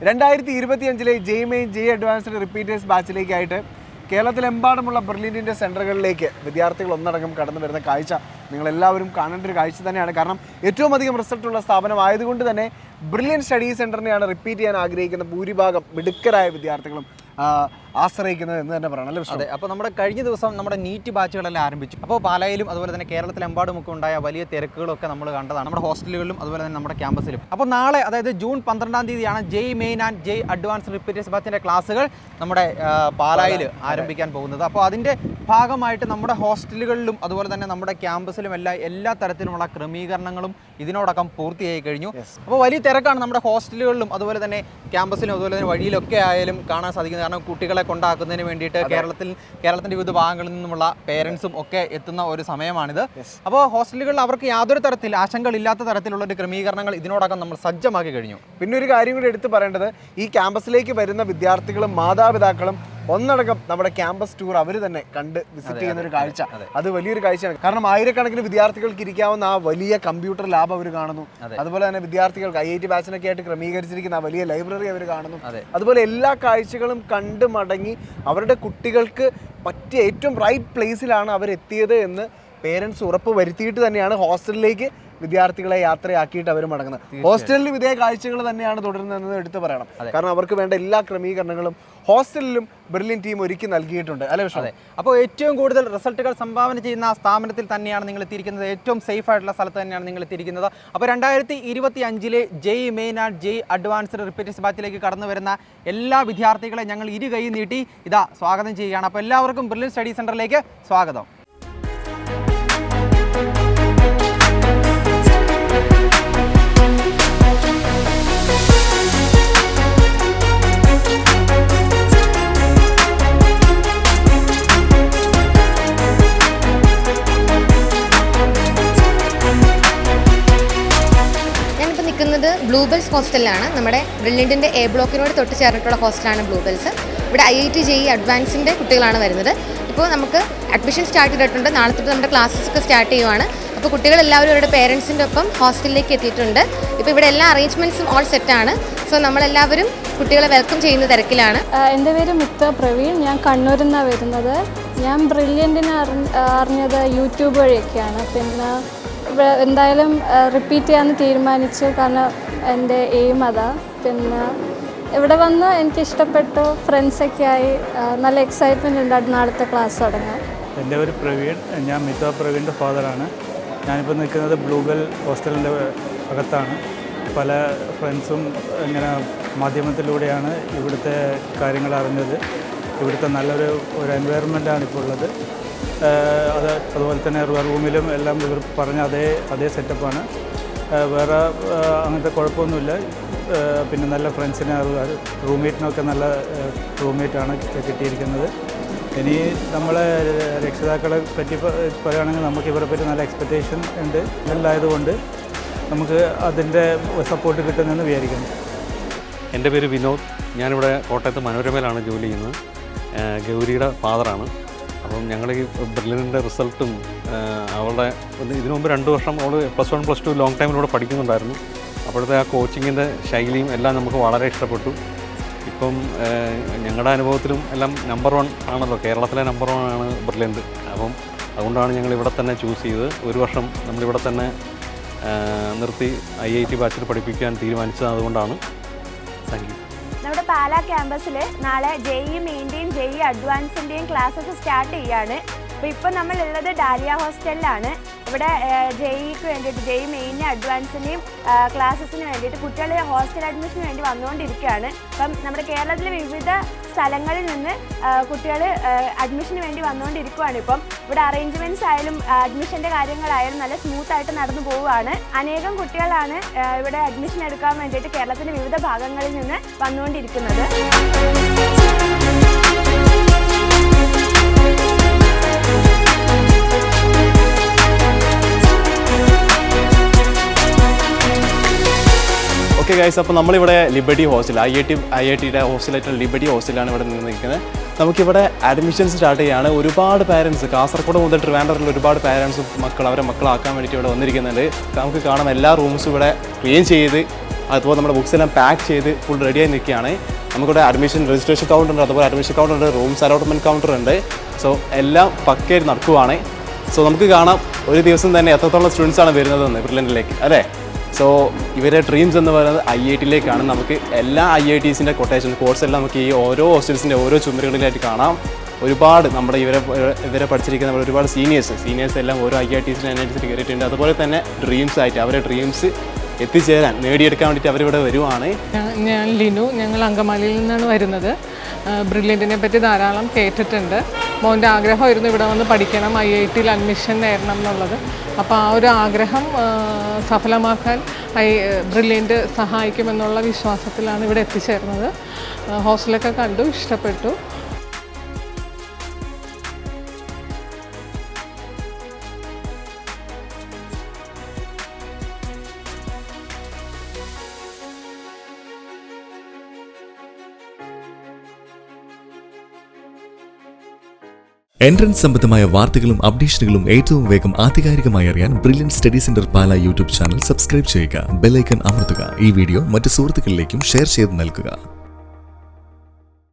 2025 JEE JEE advanced repeaters ബാച്ചിലേക്കായിട്ട് കേരളത്തിലെമ്പാടുമുള്ള ബ്രില്യൻറ്റിൻ്റെ സെൻറ്ററുകളിലേക്ക് വിദ്യാർത്ഥികൾ ഒന്നടങ്കം കടന്നു വരുന്ന കാഴ്ച നിങ്ങളെല്ലാവരും കാണേണ്ട ഒരു കാഴ്ച തന്നെയാണ്. കാരണം ഏറ്റവും അധികം റിസൾട്ടുള്ള സ്ഥാപനമായതുകൊണ്ട് തന്നെ ബ്രില്യൻ സ്റ്റഡി സെൻറ്ററിനെയാണ് റിപ്പീറ്റ് ചെയ്യാൻ ആഗ്രഹിക്കുന്ന ഭൂരിഭാഗം മിടുക്കരായ വിദ്യാർത്ഥികളും ആശ്രയിക്കുന്നത് എന്ന് തന്നെ പറയണം. അതെ. അപ്പോൾ നമ്മുടെ കഴിഞ്ഞ ദിവസം നമ്മുടെ നീറ്റ് ബാച്ചുകളെല്ലാം ആരംഭിച്ചു. അപ്പോൾ പാലായിലും അതുപോലെ തന്നെ കേരളത്തിലെമ്പാടുമൊക്കെ ഉണ്ടായ വലിയ തിരക്കുകളൊക്കെ നമ്മൾ കണ്ടതാണ്, നമ്മുടെ ഹോസ്റ്റലുകളിലും അതുപോലെ തന്നെ നമ്മുടെ ക്യാമ്പസിലും. അപ്പോൾ നാളെ, അതായത് ജൂൺ 12-ാം തീയതിയാണ് JEE main and JEE advanced repeaters ബാച്ചിൻ്റെ ക്ലാസ്സുകൾ നമ്മുടെ പാലായിൽ ആരംഭിക്കാൻ പോകുന്നത്. അപ്പോൾ അതിൻ്റെ ഭാഗമായിട്ട് നമ്മുടെ ഹോസ്റ്റലുകളിലും അതുപോലെ തന്നെ നമ്മുടെ ക്യാമ്പസിലും എല്ലാ തരത്തിലുമുള്ള ക്രമീകരണങ്ങളും ഇതിനോടകം പൂർത്തിയായി കഴിഞ്ഞു. അപ്പോൾ വലിയ തിരക്കാണ് നമ്മുടെ ഹോസ്റ്റലുകളിലും അതുപോലെ തന്നെ ക്യാമ്പസിലും അതുപോലെ തന്നെ വഴിയിലൊക്കെ ആയാലും കാണാൻ സാധിക്കുന്നത്. കാരണം കുട്ടികളെ കൊണ്ടാക്കുന്നതിന് വേണ്ടിയിട്ട് കേരളത്തിൻ്റെ വിവിധ ഭാഗങ്ങളിൽ നിന്നുമുള്ള പേരൻസും ഒക്കെ എത്തുന്ന ഒരു സമയമാണിത്. അപ്പോൾ ഹോസ്റ്റലുകളിൽ അവർക്ക് യാതൊരു തരത്തിൽ ആശങ്കകളില്ലാത്ത തരത്തിലുള്ള ഒരു ക്രമീകരണങ്ങൾ ഇതിനോടകം നമ്മൾ സജ്ജമാക്കി കഴിഞ്ഞു. പിന്നെ ഒരു കാര്യം കൂടി എടുത്തു പറയേണ്ടത്, ഈ ക്യാമ്പസിലേക്ക് വരുന്ന വിദ്യാർത്ഥികളും മാതാപിതാക്കളും ഒന്നടങ്കം നമ്മുടെ ക്യാമ്പസ് ടൂർ അവർ തന്നെ കണ്ട് വിസിറ്റ് ചെയ്യുന്ന ഒരു കാഴ്ച, അത് വലിയൊരു കാഴ്ചയാണ്. കാരണം ആയിരക്കണക്കിന് വിദ്യാർത്ഥികൾക്ക് ഇരിക്കാവുന്ന ആ വലിയ കമ്പ്യൂട്ടർ ലാബ് അവർ കാണുന്നു. അതുപോലെ തന്നെ വിദ്യാർത്ഥികൾക്ക് IIT ബാച്ചിനൊക്കെ ആയിട്ട് ക്രമീകരിച്ചിരിക്കുന്ന ആ വലിയ ലൈബ്രറി അവർ കാണുന്നു. അതുപോലെ എല്ലാ കാഴ്ചകളും കണ്ട് മടങ്ങി അവരുടെ കുട്ടികൾക്ക് പറ്റിയ ഏറ്റവും റൈറ്റ് പ്ലേസിലാണ് അവരെത്തിയത് എന്ന് പേരൻസ് ഉറപ്പ് വരുത്തിയിട്ട് തന്നെയാണ് ഹോസ്റ്റലിലേക്ക് വിദ്യാർത്ഥികളെ യാത്രയാക്കിയിട്ട് അവർ മടങ്ങുന്നത്. ഹോസ്റ്റലിലും ഇതേ കാഴ്ചകൾ തന്നെയാണ് തുടരുന്നതെന്ന് എടുത്തു പറയണം. കാരണം അവർക്ക് വേണ്ട എല്ലാ ക്രമീകരണങ്ങളും ഹോസ്റ്റലിലും ബ്രില്യൻ ടീം ഒരുക്കി നൽകിയിട്ടുണ്ട്, അല്ലേ വിഷ്ണു? അപ്പോൾ ഏറ്റവും കൂടുതൽ റിസൾട്ടുകൾ സംഭാവന ചെയ്യുന്ന സ്ഥാപനത്തിൽ തന്നെയാണ് നിങ്ങൾ എത്തിയിരിക്കുന്നത്. ഏറ്റവും സേഫ് ആയിട്ടുള്ള സ്ഥലത്ത് തന്നെയാണ് നിങ്ങൾ എത്തിയിരിക്കുന്നത്. അപ്പോൾ 2025 JEE main and JEE advanced repeaters ബാച്ചിലേക്ക് കടന്നു വരുന്ന എല്ലാ വിദ്യാർത്ഥികളെ ഞങ്ങൾ ഇരു കൈ നീട്ടി സ്വാഗതം ചെയ്യുകയാണ്. അപ്പോൾ എല്ലാവർക്കും ബ്രില്യൻ സ്റ്റഡി സെൻറ്ററിലേക്ക് സ്വാഗതം. ബ്ലൂബെൽസ് ഹോസ്റ്റലിലാണ്. നമ്മുടെ ബ്രില്യൻറ്റിൻ്റെ എ ബ്ലോക്കിനോട് തൊട്ട് ചേർന്നിട്ടുള്ള ഹോസ്റ്റലാണ് ബ്ലൂബെൽസ്. ഇവിടെ IIT ജെഇ അഡ്വാൻസിൻ്റെ കുട്ടികളാണ് വരുന്നത്. ഇപ്പോൾ നമുക്ക് അഡ്മിഷൻ സ്റ്റാർട്ട് ചെയ്തിട്ടുണ്ട്. നാളെ തൊട്ട് നമ്മുടെ ക്ലാസ്സസ് ഒക്കെ സ്റ്റാർട്ട് ചെയ്യുവാണ്. അപ്പോൾ കുട്ടികളെല്ലാവരും അവരുടെ പേരൻസിൻ്റെ ഒപ്പം ഹോസ്റ്റലിലേക്ക് എത്തിയിട്ടുണ്ട്. ഇപ്പോൾ ഇവിടെ എല്ലാ അറേഞ്ച്മെൻറ്റ്സും ഓൾ സെറ്റാണ്. സോ നമ്മളെല്ലാവരും കുട്ടികളെ വെൽക്കം ചെയ്യുന്ന തിരക്കിലാണ്. എൻ്റെ പേര് മിത്ര പ്രവീൺ. ഞാൻ കണ്ണൂരിൽ നിന്നാണ് വരുന്നത്. ഞാൻ ബ്രില്യൻറ്റിനെ അറിഞ്ഞത് യൂട്യൂബ് വഴിയൊക്കെയാണ്. പിന്നെ എന്തായാലും റിപ്പീറ്റ് ചെയ്യാമെന്ന് തീരുമാനിച്ചു. കാരണം എൻ്റെ എയിം അതാ. പിന്നെ ഇവിടെ വന്ന് എനിക്ക് ഇഷ്ടപ്പെട്ടു. ഫ്രണ്ട്സൊക്കെ ആയി. നല്ല എക്സൈറ്റ്മെൻ്റ് ഉണ്ട് നാളത്തെ ക്ലാസ് തുടങ്ങാൻ. എൻ്റെ പേര് പ്രവീൺ. ഞാൻ മിത്ര പ്രവീണിൻ്റെ ഫാദറാണ്. ഞാനിപ്പോൾ നിൽക്കുന്നത് ബ്ലൂബെൽ ഹോസ്റ്റലിൻ്റെ അകത്താണ്. പല ഫ്രണ്ട്സും ഇങ്ങനെ മാധ്യമത്തിലൂടെയാണ് ഇവിടുത്തെ കാര്യങ്ങൾ അറിഞ്ഞത്. ഇവിടുത്തെ നല്ലൊരു എൻവയറമെൻറ്റാണ് ഇപ്പോൾ ഉള്ളത്. അതുപോലെ തന്നെ റൂമിലും എല്ലാം ഇവർ പറഞ്ഞ അതേ സെറ്റപ്പാണ്. വേറെ അങ്ങനത്തെ കുഴപ്പമൊന്നുമില്ല. പിന്നെ നല്ല ഫ്രണ്ട്സിനെ, റൂംമേറ്റിനൊക്കെ നല്ല റൂംമേറ്റാണ് കിട്ടിയിരിക്കുന്നത്. ഇനി നമ്മളെ രക്ഷിതാക്കളെ പറ്റി പറയുകയാണെങ്കിൽ നമുക്ക് ഇവരെ പറ്റി നല്ല എക്സ്പെക്റ്റേഷൻ ഉണ്ട്. നല്ലതായതുകൊണ്ട് നമുക്ക് അതിൻ്റെ സപ്പോർട്ട് കിട്ടുമെന്ന് വിചാരിക്കുന്നു. എൻ്റെ പേര് വിനോദ്. ഞാനിവിടെ കോട്ടയത്ത് മനോരമയിലാണ് ജോലി ചെയ്യുന്നത്. ഗൗരിയുടെ ഫാദറാണ്. അപ്പം ഞങ്ങൾ ഈ ബ്രില്യൻറ്റിൻ്റെ റിസൾട്ടും അവളുടെ ഇതിനു മുമ്പ് 2 വർഷം അവൾ +1 +2 ലോങ് ടൈമിലൂടെ പഠിക്കുന്നുണ്ടായിരുന്നു. അപ്പോഴത്തെ ആ കോച്ചിങ്ങിൻ്റെ ശൈലിയും എല്ലാം നമുക്ക് വളരെ ഇഷ്ടപ്പെട്ടു. ഇപ്പം ഞങ്ങളുടെ അനുഭവത്തിലും എല്ലാം നമ്പർ 1 ആണല്ലോ, കേരളത്തിലെ നമ്പർ 1 ആണ് ബ്രില്യൻറ്റ്. അപ്പം അതുകൊണ്ടാണ് ഞങ്ങൾ ഇവിടെ തന്നെ ചൂസ് ചെയ്തത്. 1 വർഷം നമ്മളിവിടെ തന്നെ നിർത്തി IIT ബാച്ചിൽ പഠിപ്പിക്കാൻ തീരുമാനിച്ചത് അതുകൊണ്ടാണ്. Thank you. നമ്മുടെ പാലാ ക്യാമ്പസിൽ നാളെ ജെഇ മെയിൻ്റെയും ജെഇ അഡ്വാൻസിൻ്റെയും ക്ലാസ്സസ് സ്റ്റാർട്ട് ചെയ്യാണ്. അപ്പോൾ ഇപ്പോൾ നമ്മളുള്ളത് ഡാലിയ ഹോസ്റ്റലിലാണ്. ഇവിടെ ജെഇക്ക് വേണ്ടിയിട്ട് ജെഇ മെയിനും അഡ്വാൻസിൻ്റെയും ക്ലാസ്സസിന് വേണ്ടിയിട്ട് കുട്ടികൾ ഹോസ്റ്റൽ അഡ്മിഷന് വേണ്ടി വന്നുകൊണ്ടിരിക്കുകയാണ്. അപ്പം നമ്മുടെ കേരളത്തിലെ വിവിധ സ്ഥലങ്ങളിൽ നിന്ന് കുട്ടികൾ അഡ്മിഷന് വേണ്ടി വന്നുകൊണ്ടിരിക്കുകയാണ്. ഇപ്പം ഇവിടെ അറേഞ്ച്മെൻറ്റ്സ് ആയാലും അഡ്മിഷൻ്റെ കാര്യങ്ങളായാലും നല്ല സ്മൂത്തായിട്ട് നടന്നു പോവുകയാണ്. അനേകം കുട്ടികളാണ് ഇവിടെ അഡ്മിഷൻ എടുക്കാൻ വേണ്ടിയിട്ട് കേരളത്തിൻ്റെ വിവിധ ഭാഗങ്ങളിൽ നിന്ന് വന്നുകൊണ്ടിരിക്കുന്നത്. ഓക്കെ ഗൈസ്, അപ്പോൾ നമ്മളിവിടെ ലിബർട്ടി ഹോസ്റ്റൽ IITയുടെ ഹോസ്റ്റലായിട്ടുള്ള ലിബർട്ടി ഹോസ്റ്റലാണ് ഇവിടെ നിൽക്കുന്നത്. നമുക്കിവിടെ അഡ്മിഷൻസ് സ്റ്റാർട്ട് ചെയ്യുകയാണ്. ഒരുപാട് പാരൻസ് കാസർഗോഡ് മുതൽ ട്രിവാൻഡ്രത്തിൽ ഒരുപാട് പാരൻസും അവരെ മക്കളാക്കാൻ വേണ്ടിയിട്ട് ഇവിടെ വന്നിരിക്കുന്നുണ്ട്. നമുക്ക് കാണാം എല്ലാ റൂംസും ഇവിടെ ക്ലീൻ ചെയ്ത് അതുപോലെ നമ്മുടെ ബുക്സ് എല്ലാം പാക്ക് ചെയ്ത് ഫുൾ റെഡിയായി നിൽക്കുകയാണ്. നമുക്കിവിടെ അഡ്മിഷൻ രജിസ്ട്രേഷൻ കൗണ്ടർ ഉണ്ട്, അതുപോലെ അഡ്മിഷൻ കൗണ്ടർ ഉണ്ട്, റൂംസ് അലോട്ട്മെൻറ്റ് കൗണ്ടർ ഉണ്ട്. സോ എല്ലാം പക്കയായിട്ട് നടക്കുവാണ്. സോ നമുക്ക് കാണാം ഒരു ദിവസം തന്നെ എത്രത്തോളം സ്റ്റുഡൻസാണ് വരുന്നതെന്ന് ബ്രില്യൻറ്റിലേക്ക് അല്ലേ. സോ ഇവരുടെ ഡ്രീംസ് എന്ന് പറയുന്നത് IIT-യിലേക്കാണ്. നമുക്ക് എല്ലാ IITസിൻ്റെ കൊട്ടേഷൻ കോഴ്സ് എല്ലാം നമുക്ക് ഈ ഓരോ ഹോസ്റ്റൽസിൻ്റെ ഓരോ ചുമരുകളിലായിട്ട് കാണാം. ഒരുപാട് നമ്മുടെ ഇവരെ പഠിച്ചിരിക്കുന്ന ഒരുപാട് സീനിയേഴ്സ് എല്ലാം ഓരോ IITസിന് NITസിൽ കയറിയിട്ടുണ്ട്. അതുപോലെ തന്നെ ഡ്രീംസ് ആയിട്ട് അവരുടെ ഡ്രീംസ് എത്തിച്ചേരാൻ നേടിയെടുക്കാൻ വേണ്ടിയിട്ട് അവരിവിടെ വരുവാണ്. ഞാൻ ലിനു, ഞങ്ങൾ അങ്കമാലിയിൽ നിന്നാണ് വരുന്നത്. ബ്രില്യൻറ്റിനെ പറ്റി ധാരാളം കേട്ടിട്ടുണ്ട്. മോൻ്റെ ആഗ്രഹമായിരുന്നു ഇവിടെ വന്ന് പഠിക്കണം, IIT-യിൽ അഡ്മിഷൻ നേടണം എന്നുള്ളത്. അപ്പോൾ ആ ഒരു ആഗ്രഹം സഫലമാക്കാൻ ബ്രില്യൻറ്റ് സഹായിക്കുമെന്നുള്ള വിശ്വാസത്തിലാണ് ഇവിടെ എത്തിച്ചേർന്നത്. ഹോസ്റ്റലൊക്കെ കണ്ടു, ഇഷ്ടപ്പെട്ടു. എൻട്രൻസ് സംബന്ധമായ വാർത്തകളും അപ്ഡേഷനുകളും ഏറ്റവും വേഗം ആധികാരികമായി അറിയാൻ ബ്രില്യൻ സ്റ്റഡി സെന്റർ പാല യൂട്യൂബ് ചാനൽ സബ്സ്ക്രൈബ് ചെയ്യുക. ബെൽ ഐക്കൺ അമർത്തുക. ഈ വീഡിയോ മറ്റ് സുഹൃത്തുക്കളിലേക്കും ഷെയർ ചെയ്ത് നൽകുക.